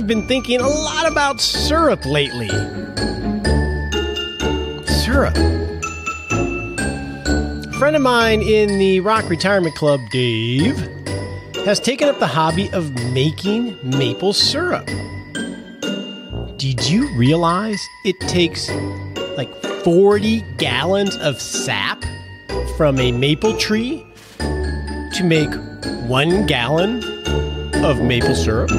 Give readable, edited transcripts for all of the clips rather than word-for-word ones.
I've been thinking a lot about syrup lately. Syrup. A friend of mine in the Rock Retirement Club, Dave, has taken up the hobby of making maple syrup. Did you realize it takes like 40 gallons of sap from a maple tree to make 1 gallon of maple syrup?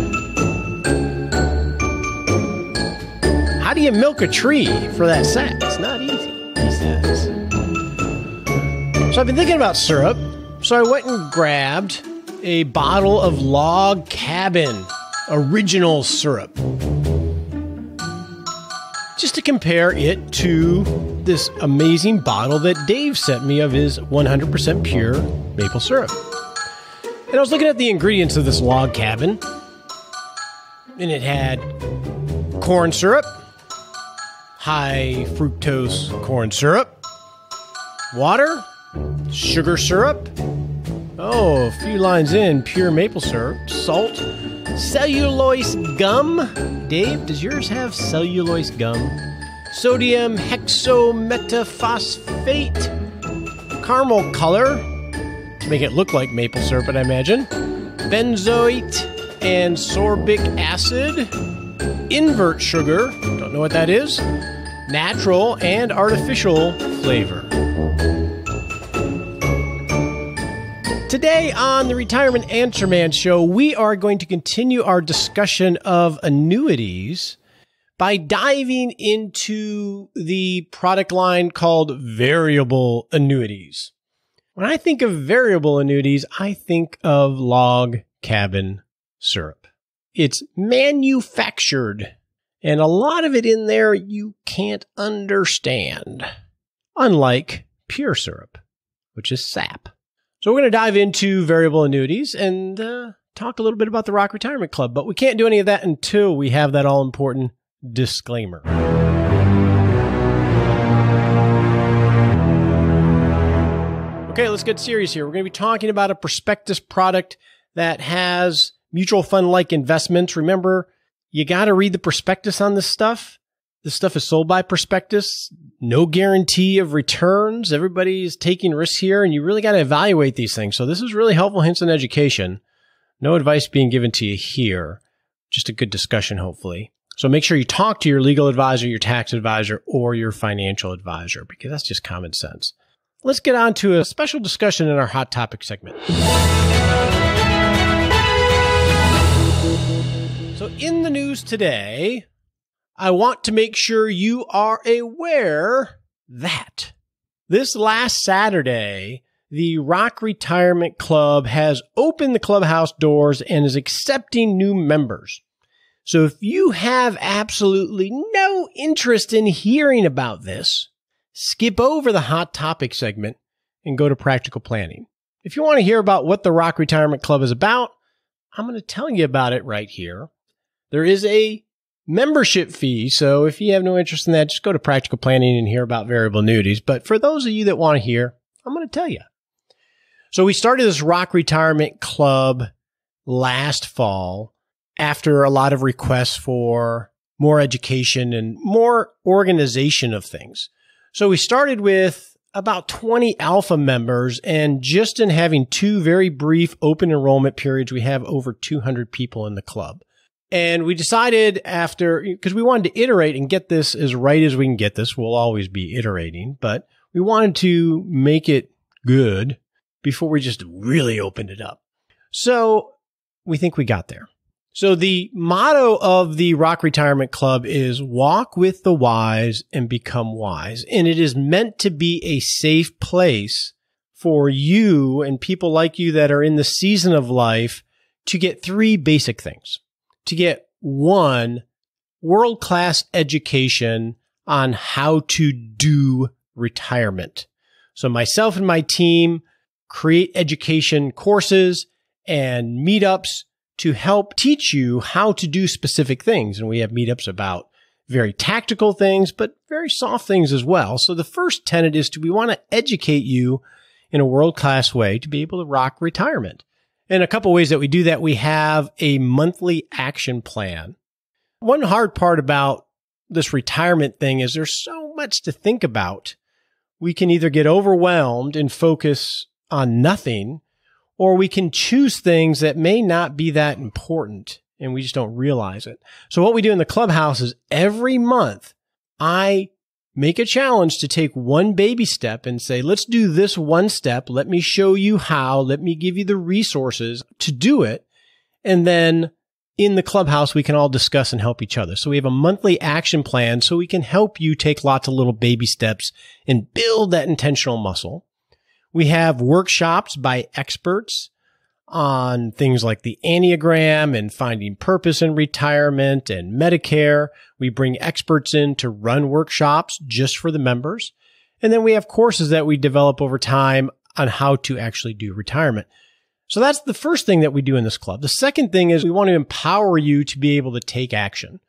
How do you milk a tree for that sap? It's not easy, he says. So I've been thinking about syrup, so I went and grabbed a bottle of Log Cabin original syrup, just to compare it to this amazing bottle that Dave sent me of his 100% pure maple syrup. And I was looking at the ingredients of this Log Cabin, and it had corn syrup, high fructose corn syrup, water, sugar syrup, a few lines in, pure maple syrup, salt, cellulose gum. Dave, does yours have cellulose gum? Sodium hexametaphosphate, caramel color, to make it look like maple syrup, I imagine, benzoate and sorbic acid, invert sugar, don't know what that is, natural and artificial flavor. Today on the Retirement Answer Man Show, we are going to continue our discussion of annuities by diving into the product line called variable annuities. When I think of variable annuities, I think of Log Cabin syrup. It's manufactured, and a lot of it in there you can't understand, unlike pure syrup, which is sap. So we're going to dive into variable annuities and talk a little bit about the Rock Retirement Club, but we can't do any of that until we have that all-important disclaimer. Okay, let's get serious here. We're going to be talking about a prospectus product that has mutual fund-like investments. Remember, you got to read the prospectus on this stuff. This stuff is sold by prospectus. No guarantee of returns. Everybody's taking risks here, and you really got to evaluate these things. So this is really helpful hints and education. No advice being given to you here. Just a good discussion, hopefully. So make sure you talk to your legal advisor, your tax advisor, or your financial advisor, because that's just common sense. Let's get on to a special discussion in our Hot Topic segment. So in the news today, I want to make sure you are aware that this last Saturday, the Rock Retirement Club has opened the clubhouse doors and is accepting new members. So if you have absolutely no interest in hearing about this, skip over the Hot Topic segment and go to Practical Planning. If you want to hear about what the Rock Retirement Club is about, I'm going to tell you about it right here. There is a membership fee, so if you have no interest in that, just go to Practical Planning and hear about variable annuities. But for those of you that want to hear, I'm going to tell you. So we started this Rock Retirement Club last fall after a lot of requests for more education and more organization of things. So we started with about 20 alpha members, and just in having 2 very brief open enrollment periods, we have over 200 people in the club. And we decided after, because we wanted to iterate and get this as right as we can get this, we'll always be iterating, but we wanted to make it good before we just really opened it up. So we think we got there. So the motto of the Rock Retirement Club is walk with the wise and become wise. And it is meant to be a safe place for you and people like you that are in the season of life to get 3 basic things. To get 1, world-class education on how to do retirement. So myself and my team create education courses and meetups to help teach you how to do specific things. And we have meetups about very tactical things, but very soft things as well. So the first tenet is we want to educate you in a world-class way to be able to rock retirement. And a couple ways that we do that, we have a monthly action plan One hard part about this retirement thing is there's so much to think about. We can either get overwhelmed and focus on nothing, or we can choose things that may not be that important and we just don't realize it. So what we do in the clubhouse is every month I make a challenge to take one baby step and say, let's do this one step. Let me show you how. Let me give you the resources to do it. And then in the clubhouse, we can all discuss and help each other. So we have a monthly action plan so we can help you take lots of little baby steps and build that intentional muscle. We have workshops by experts on things like the Enneagram and finding purpose in retirement and Medicare. We bring experts in to run workshops just for the members. And then we have courses that we develop over time on how to actually do retirement. So that's the first thing that we do in this club. The second thing is we want to empower you to be able to take action.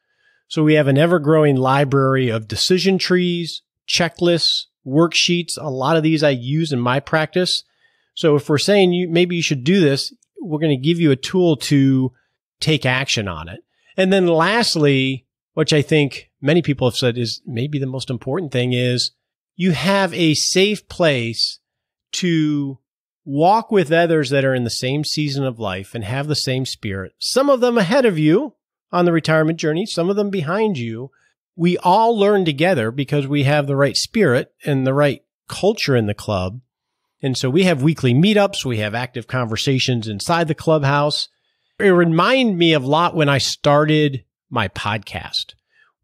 So we have an ever-growing library of decision trees, checklists, worksheets. A lot of these I use in my practice. So if we're saying maybe you should do this, we're going to give you a tool to take action on it. And then lastly, which I think many people have said is maybe the most important thing, is you have a safe place to walk with others that are in the same season of life and have the same spirit. Some of them ahead of you on the retirement journey, some of them behind you. We all learn together because we have the right spirit and the right culture in the club. And so we have weekly meetups. We have active conversations inside the clubhouse. It reminded me of a lot when I started my podcast.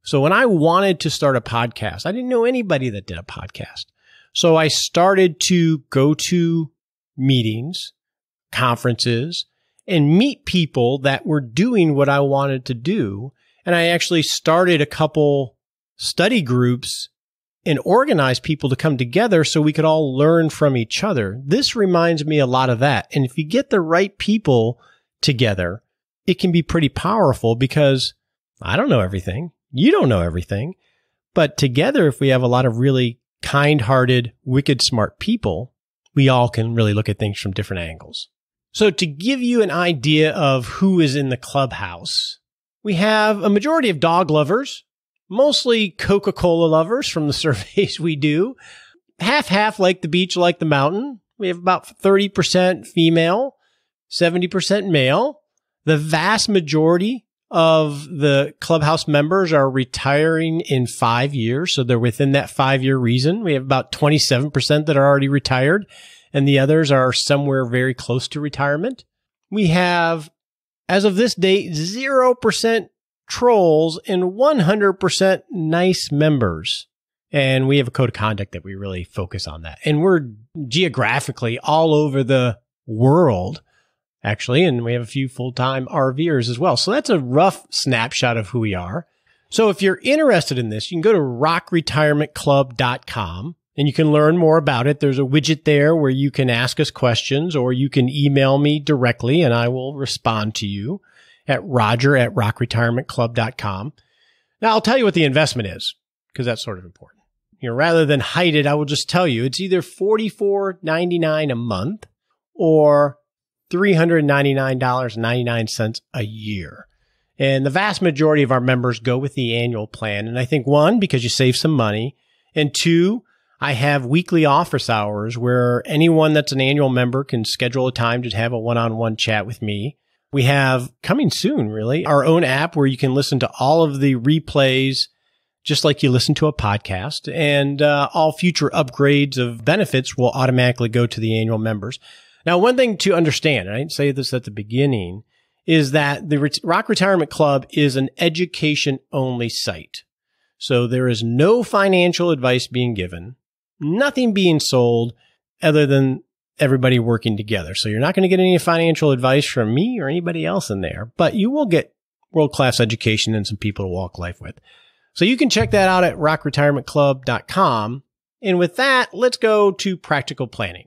So when I wanted to start a podcast, I didn't know anybody that did a podcast. So I started to go to meetings, conferences, and meet people that were doing what I wanted to do. And I actually started a couple study groups and organized people to come together so we could all learn from each other. This reminds me a lot of that. And if you get the right people together, it can be pretty powerful because I don't know everything. You don't know everything. But together, if we have a lot of really kind-hearted, wicked smart people, we all can really look at things from different angles. So to give you an idea of who is in the clubhouse, we have a majority of dog lovers, mostly Coca-Cola lovers from the surveys we do. Half like the beach, like the mountain. We have about 30% female, 70% male. The vast majority of the clubhouse members are retiring in 5 years. So they're within that 5-year reason. We have about 27% that are already retired, and the others are somewhere very close to retirement. We have, as of this date, 0% trolls and 100% nice members. And we have a code of conduct that we really focus on that. And we're geographically all over the world, actually. And we have a few full-time RVers as well. So that's a rough snapshot of who we are. So if you're interested in this, you can go to rockretirementclub.com and you can learn more about it. There's a widget there where you can ask us questions, or you can email me directly and I will respond to you at roger@rockretirementclub.com. Now, I'll tell you what the investment is, because that's sort of important. Rather than hide it, I will just tell you it's either $44.99 a month or $399.99 a year. And the vast majority of our members go with the annual plan. And I think, one, because you save some money, and two, I have weekly office hours where anyone that's an annual member can schedule a time to have a one-on-one chat with me. We have, coming soon, really, our own app where you can listen to all of the replays just like you listen to a podcast, and all future upgrades of benefits will automatically go to the annual members. Now, one thing to understand, and I didn't say this at the beginning, is that the Rock Retirement Club is an education-only site. So there is no financial advice being given, nothing being sold other than everybody working together. So you're not going to get any financial advice from me or anybody else in there, but you will get world-class education and some people to walk life with. So you can check that out at rockretirementclub.com. And with that, let's go to practical planning.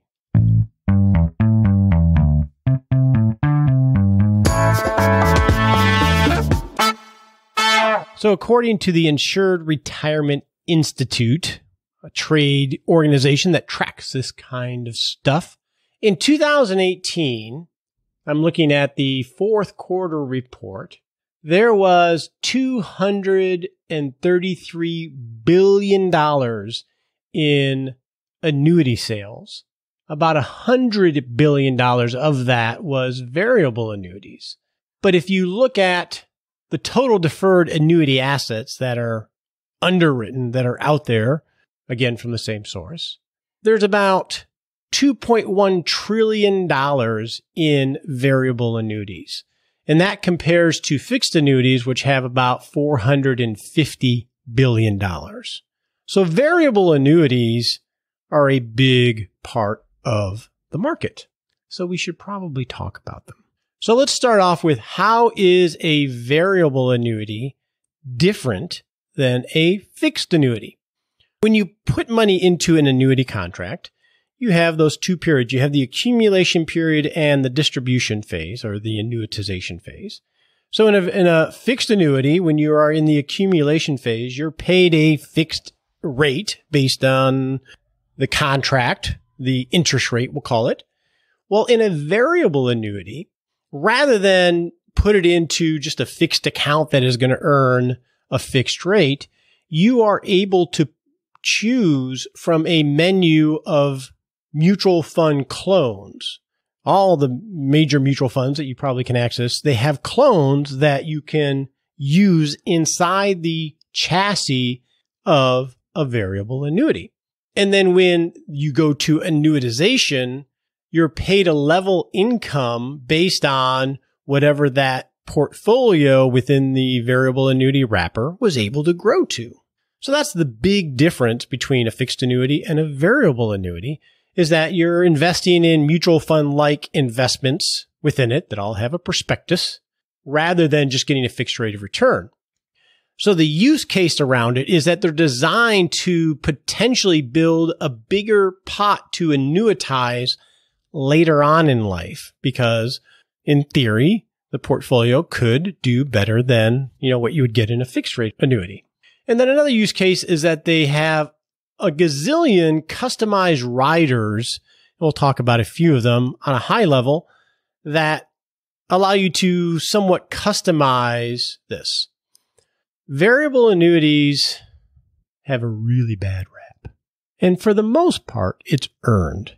So according to the Insured Retirement Institute, a trade organization that tracks this kind of stuff, in 2018, I'm looking at the fourth quarter report, there was $233 billion in annuity sales. About $100 billion of that was variable annuities. But if you look at the total deferred annuity assets that are underwritten, that are out there, again from the same source, there's about $2.1 trillion in variable annuities. And that compares to fixed annuities, which have about $450 billion. So variable annuities are a big part of the market. So we should probably talk about them. So let's start off with, how is a variable annuity different than a fixed annuity? When you put money into an annuity contract, you have those two periods. You have the accumulation period and the distribution phase, or the annuitization phase. So in a fixed annuity, when you are in the accumulation phase, you're paid a fixed rate based on the contract, the interest rate, we'll call it. Well, in a variable annuity, rather than put it into just a fixed account that is going to earn a fixed rate, you are able to choose from a menu of mutual fund clones. All the major mutual funds that you probably can access, they have clones that you can use inside the chassis of a variable annuity. And then when you go to annuitization, you're paid a level income based on whatever that portfolio within the variable annuity wrapper was able to grow to. So that's the big difference between a fixed annuity and a variable annuity, is that you're investing in mutual fund-like investments within it that all have a prospectus, rather than just getting a fixed rate of return. So the use case around it is that they're designed to potentially build a bigger pot to annuitize later on in life, because in theory, the portfolio could do better than, what you would get in a fixed rate annuity. And then another use case is that they have a gazillion customized riders. We'll talk about a few of them on a high level that allow you to somewhat customize this. Variable annuities have a really bad rap. And for the most part, it's earned,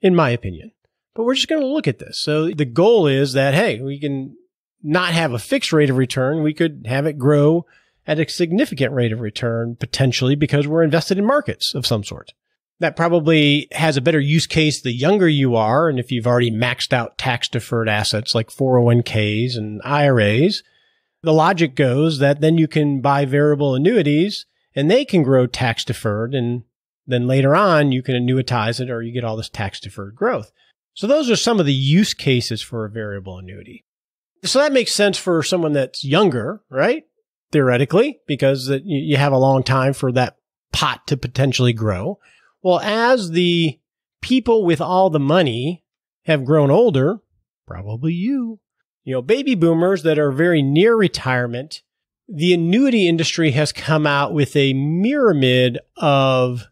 in my opinion. But we're just going to look at this. So the goal is that, hey, we can not have a fixed rate of return. We could have it grow at a significant rate of return, potentially, because we're invested in markets of some sort. That probably has a better use case the younger you are, and if you've already maxed out tax-deferred assets like 401ks and IRAs, the logic goes that then you can buy variable annuities, and they can grow tax-deferred, and then later on, you can annuitize it, or you get all this tax-deferred growth. So those are some of the use cases for a variable annuity. So that makes sense for someone that's younger, right? Theoretically, because you have a long time for that pot to potentially grow. Well, as the people with all the money have grown older, probably baby boomers that are very near retirement, the annuity industry has come out with a myriad of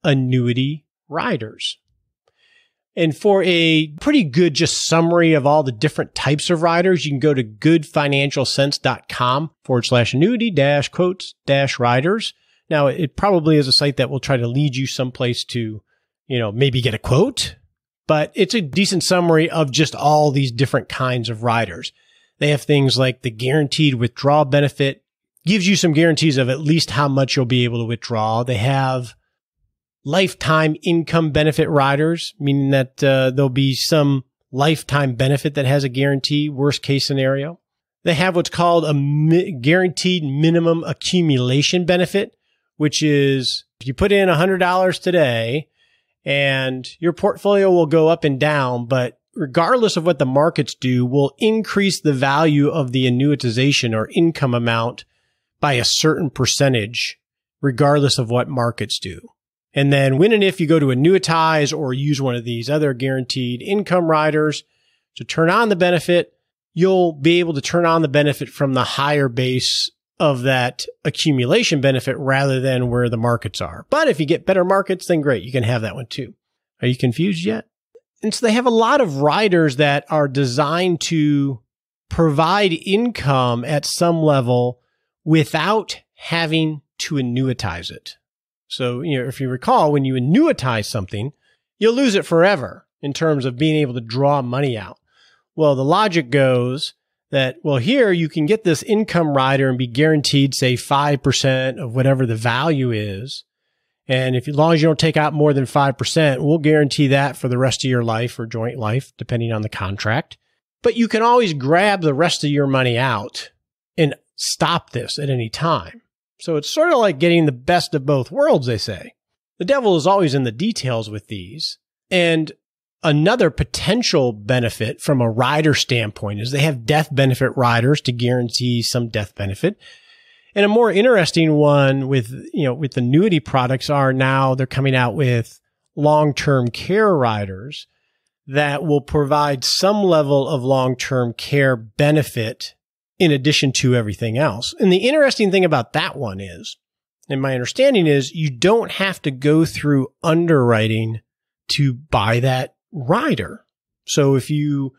annuity riders. And for a pretty good just summary of all the different types of riders, you can go to goodfinancialsense.com/annuity-quotes-riders. Now, it probably is a site that will try to lead you someplace to, maybe get a quote, but it's a decent summary of just all these different kinds of riders. They have things like the guaranteed withdrawal benefit, gives you some guarantees of at least how much you'll be able to withdraw. They have lifetime income benefit riders, meaning that there'll be some lifetime benefit that has a guarantee, worst case scenario. They have what's called a guaranteed minimum accumulation benefit, which is if you put in $100 today and your portfolio will go up and down, but regardless of what the markets do, will increase the value of the annuitization or income amount by a certain percentage, regardless of what markets do. And then when and if you go to annuitize or use one of these other guaranteed income riders to turn on the benefit, you'll be able to turn on the benefit from the higher base of that accumulation benefit rather than where the markets are. But if you get better markets, then great, you can have that one too. Are you confused yet? And so they have a lot of riders that are designed to provide income at some level without having to annuitize it. So, if you recall, when you annuitize something, you'll lose it forever in terms of being able to draw money out. Well, the logic goes that, well, here you can get this income rider and be guaranteed, say, 5% of whatever the value is. And as long as you don't take out more than 5%, we'll guarantee that for the rest of your life or joint life, depending on the contract. But you can always grab the rest of your money out and stop this at any time. So it's sort of like getting the best of both worlds, they say. The devil is always in the details with these. And another potential benefit from a rider standpoint is they have death benefit riders to guarantee some death benefit. And a more interesting one with annuity products are now they're coming out with long-term care riders that will provide some level of long-term care benefit in addition to everything else. And the interesting thing about that one is, and my understanding is, you don't have to go through underwriting to buy that rider. So if you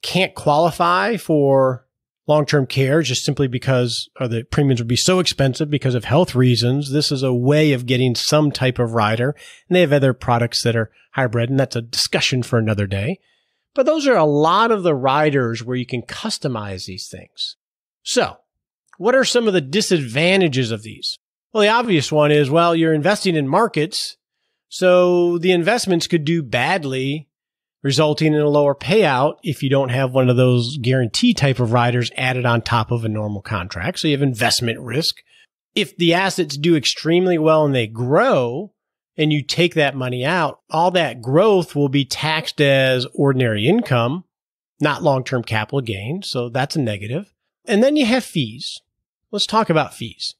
can't qualify for long-term care just simply because the premiums would be so expensive because of health reasons, this is a way of getting some type of rider. And they have other products that are hybrid, and that's a discussion for another day. But those are a lot of the riders where you can customize these things. So what are some of the disadvantages of these? Well, the obvious one is, well, you're investing in markets, so the investments could do badly, resulting in a lower payout if you don't have one of those guarantee type of riders added on top of a normal contract. So you have investment risk. If the assets do extremely well and they grow and you take that money out, all that growth will be taxed as ordinary income, not long-term capital gain. So that's a negative. And then you have fees. Let's talk about fees.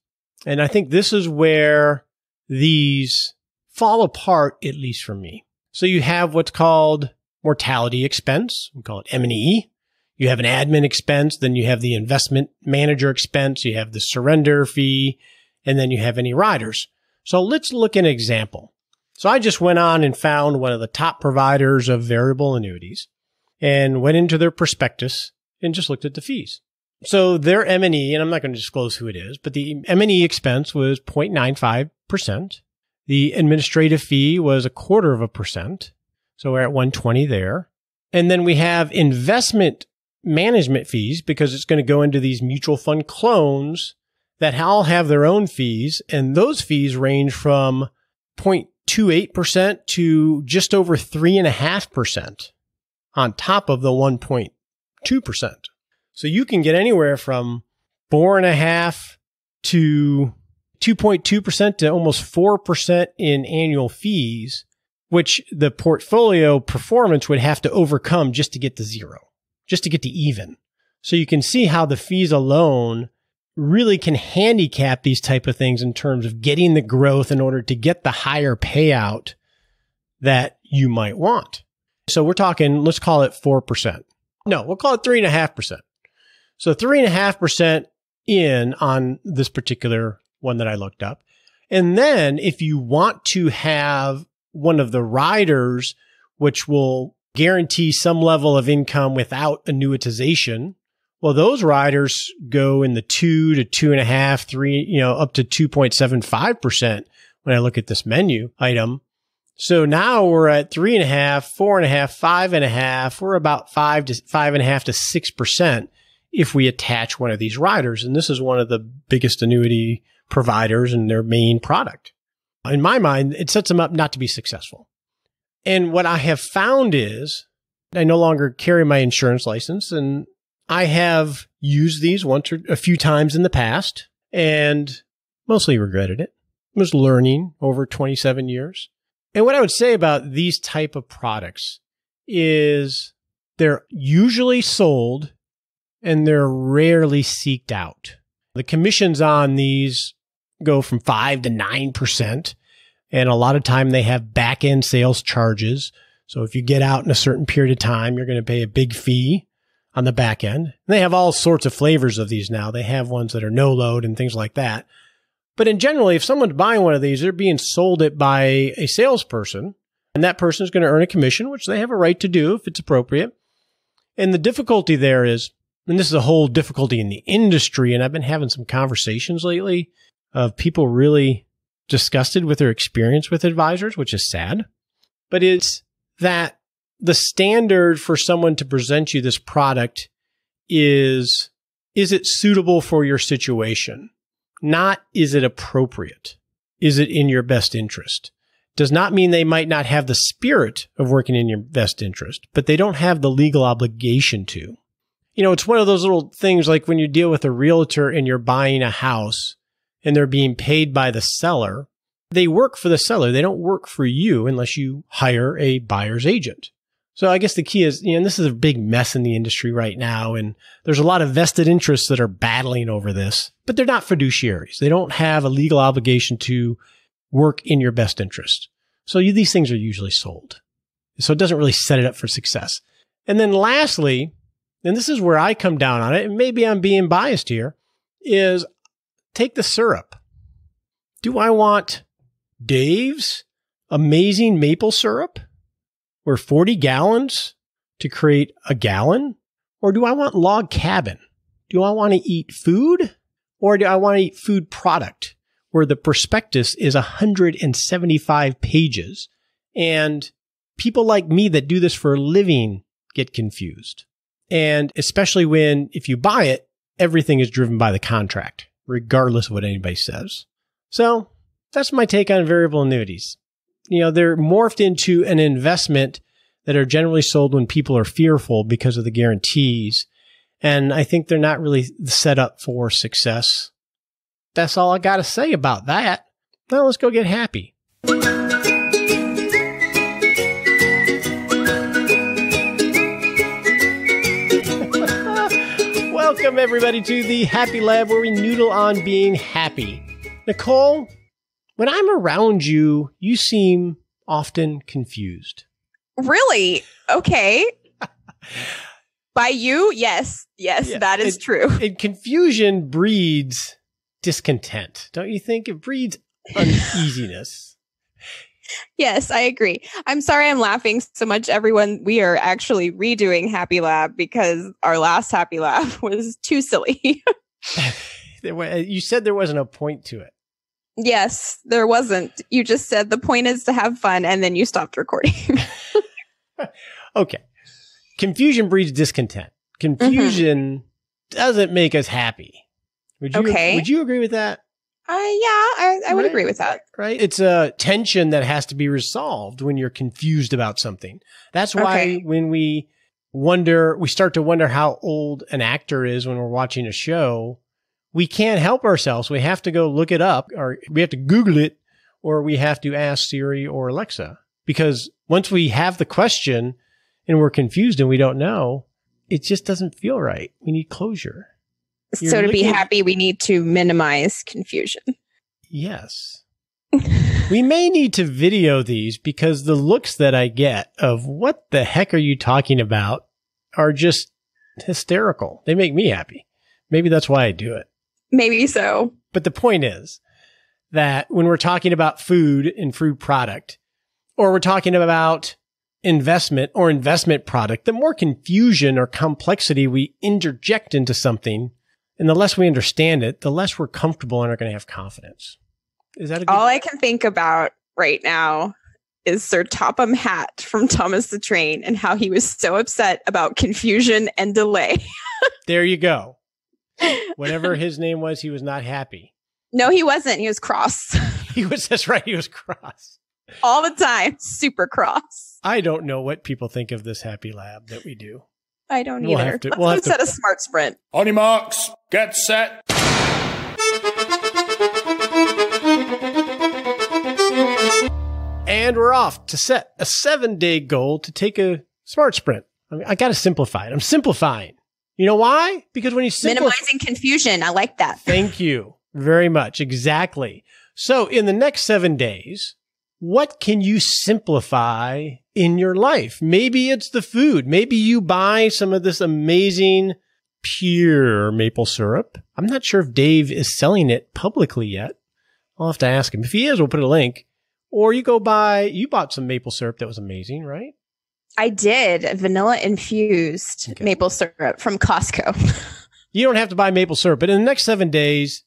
And I think this is where these fall apart, at least for me. So you have what's called mortality expense. We call it M&E. You have an admin expense. Then you have the investment manager expense. You have the surrender fee. And then you have any riders. So let's look at an example. So I just went on and found one of the top providers of variable annuities and went into their prospectus and just looked at the fees. So their M&E, and I'm not going to disclose who it is, but the M&E expense was 0.95%. The administrative fee was 0.25%. So we're at 120 there. And then we have investment management fees because it's going to go into these mutual fund clones that all have their own fees. And those fees range from 0.28% to just over 3.5% on top of the 1.2%. So you can get anywhere from 4.5% to 2.2% to almost 4% in annual fees, which the portfolio performance would have to overcome just to get to zero, just to get to even. So you can see how the fees alone really can handicap these type of things in terms of getting the growth in order to get the higher payout that you might want. So we're talking, let's call it 4%. No, we'll call it 3.5%. So 3.5% in on this particular one that I looked up. And then if you want to have one of the riders, which will guarantee some level of income without annuitization, well, those riders go in the 2 to 2.5, 3, up to 2.75% when I look at this menu item. So now we're at 3.5, 4.5, 5.5. We're about 5 to 5.5 to 6% if we attach one of these riders. And this is one of the biggest annuity providers and their main product. In my mind, it sets them up not to be successful. And what I have found is I no longer carry my insurance license, and I have used these once or a few times in the past and mostly regretted it. I was learning over 27 years. And what I would say about these type of products is they're usually sold and they're rarely seeked out. The commissions on these go from 5 to 9%. And a lot of time they have back-end sales charges. So if you get out in a certain period of time, you're going to pay a big fee on the back end. And they have all sorts of flavors of these now. They have ones that are no load and things like that. But in generally, if someone's buying one of these, they're being sold it by a salesperson, and that person is going to earn a commission, which they have a right to do if it's appropriate. And the difficulty there is and this is a whole difficulty in the industry, and I've been having some conversations lately of people really disgusted with their experience with advisors, which is sad, but it's that the standard for someone to present you this product is it suitable for your situation? Not, is it appropriate? Is it in your best interest? Does not mean they might not have the spirit of working in your best interest, but they don't have the legal obligation to. You know, it's one of those little things like when you deal with a realtor and you're buying a house and they're being paid by the seller. They work for the seller. They don't work for you unless you hire a buyer's agent. So I guess the key is, and this is a big mess in the industry right now, and there's a lot of vested interests that are battling over this, but they're not fiduciaries. They don't have a legal obligation to work in your best interest. So these things are usually sold. So it doesn't really set it up for success. And then lastly, and this is where I come down on it, and maybe I'm being biased here, is take the syrup. Do I want Dave's amazing maple syrup? Or 40 gallons to create a gallon? Or do I want log cabin? Do I want to eat food? Or do I want to eat food product where the prospectus is 175 pages and people like me that do this for a living get confused? And especially when, if you buy it, everything is driven by the contract, regardless of what anybody says. So that's my take on variable annuities. You know, they're morphed into an investment that are generally sold when people are fearful because of the guarantees. And I think they're not really set up for success. That's all I got to say about that. Now let's go get happy. Welcome everybody to the Happy Lab, where we noodle on being happy. Nicole, when I'm around you, you seem often confused. Really? Okay. By you? Yes. Yes, yeah, that is true. And confusion breeds discontent. Don't you think? It breeds uneasiness. Yes, I agree. I'm sorry I'm laughing so much, everyone. We are actually redoing Happy Lab because our last Happy Lab was too silly. You said there wasn't a point to it. Yes, there wasn't. You just said the point is to have fun, and then you stopped recording. Okay. Confusion breeds discontent. Confusion doesn't make us happy. Would you agree with that? I would agree with that. Right? It's a tension that has to be resolved when you're confused about something. That's why when we start to wonder how old an actor is when we're watching a show, we can't help ourselves. We have to go look it up, or we have to Google it, or we have to ask Siri or Alexa. Because once we have the question and we're confused and we don't know, it just doesn't feel right. We need closure. So to be happy, we need to minimize confusion. Yes. We may need to video these because the looks that I get of what the heck are you talking about are just hysterical. They make me happy. Maybe that's why I do it. Maybe so. But the point is that when we're talking about food and food product, or we're talking about investment or investment product, the more confusion or complexity we interject into something, and the less we understand it, the less we're comfortable and are going to have confidence. Is that all I can think about right now is Sir Topham Hatt from Thomas the Train and how he was so upset about confusion and delay. There you go. Whatever his name was, he was not happy. No, he wasn't. He was cross. That's right. He was cross. All the time. Super cross. I don't know what people think of this Happy Lab that we do. I don't either. Let's set a smart sprint. On your marks, get set. And we're off to set a 7-day goal to take a smart sprint. I got to simplify it. I'm simplifying. You know why? Because when you minimizing confusion. I like that. Thank you very much. Exactly. So in the next 7 days, what can you simplify in your life? Maybe it's the food. Maybe you buy some of this amazing pure maple syrup. I'm not sure if Dave is selling it publicly yet. I'll have to ask him. If he is, we'll put a link. Or you bought some maple syrup that was amazing, right? I did. Vanilla infused maple syrup from Costco. You don't have to buy maple syrup, but in the next 7 days,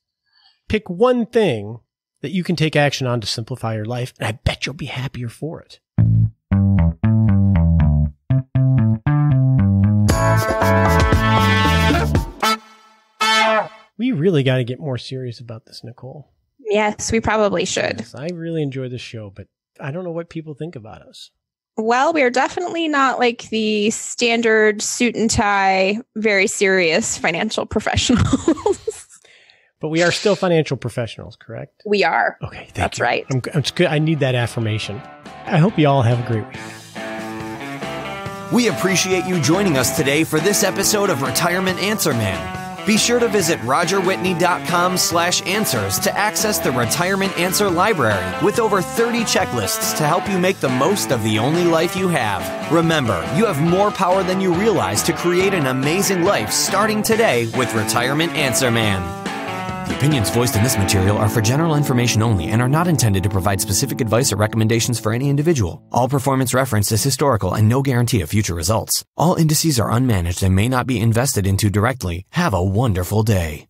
pick one thing that you can take action on to simplify your life, and I bet you'll be happier for it. We really got to get more serious about this, Nicole. Yes, we probably should. Yes, I really enjoy this show, but I don't know what people think about us. Well, we are definitely not like the standard suit and tie, very serious financial professionals. But we are still financial professionals, correct? We are. Okay, that's you. right. I'm good. I need that affirmation. I hope you all have a great week. We appreciate you joining us today for this episode of Retirement Answer Man. Be sure to visit rogerwhitney.com/answers to access the Retirement Answer Library with over 30 checklists to help you make the most of the only life you have. Remember, you have more power than you realize to create an amazing life starting today with Retirement Answer Man. The opinions voiced in this material are for general information only and are not intended to provide specific advice or recommendations for any individual. All performance referenced is historical and no guarantee of future results. All indices are unmanaged and may not be invested into directly. Have a wonderful day.